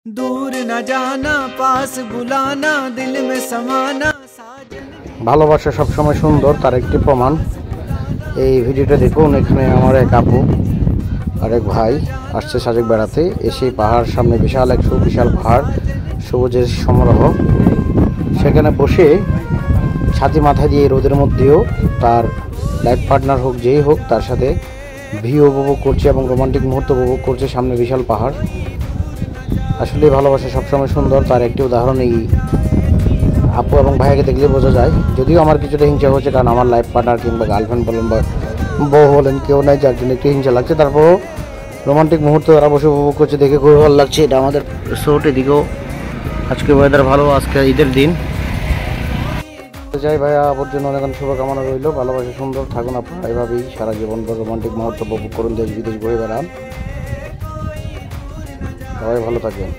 दूर न जाना पास बुलाना दिल में समाना साजन। ভালোবাসা সবসময় সুন্দর তার একটি প্রমাণ। এই ভিডিওটা দেখুন। এখানে আমার এক আপু আর এক ভাই আসছে সাজেক বেড়াতে। এসে পাহাড় সামনে বিশাল এক সুবিশাল পাহাড়, সবুজের সমারোহ। সেখানে বসে ছাতি মাথায় দিয়ে রোদের মধ্যেও তার লাইফ পার্টনার হোক যেই হোক তার সাথে ভিউ উপভোগ করছে এবং রোমান্টিক মুহূর্ত উপভোগ করছে। সামনে বিশাল পাহাড়। আসলে ভালোবাসা সবসময় সুন্দর তার একটি উদাহরণ এই আপু এবং ভাইয়াকে দেখলে বোঝা যায়। যদিও আমার কিছুটা হিংসা হচ্ছে, কারণ আমার লাইফ পার্টনার কিংবা গার্লফ্রেন্ড বলেন বা বউ বলেন কেউ নাই, যার জন্য একটু হিংসা লাগছে। তারপরও রোমান্টিক মুহূর্ত তারা বসে উপভোগ করছে, দেখে খুবই ভালো লাগছে। এটা আমাদের শোট, এদিকেও আজকে ওয়েদার ভালো, আজকে ঈদের দিন। যাই ভাইয়া, আপুর জন্য অনেক অনেক শুভকামনা রইল। ভালোবাসা সুন্দর থাকুন আপনারা এভাবেই সারা জীবন ভর রোমান্টিক মুহূর্ত উপভোগ করুন, দেশ বিদেশ ঘুরে বেড়ান। সবাই ভালো থাকবেন।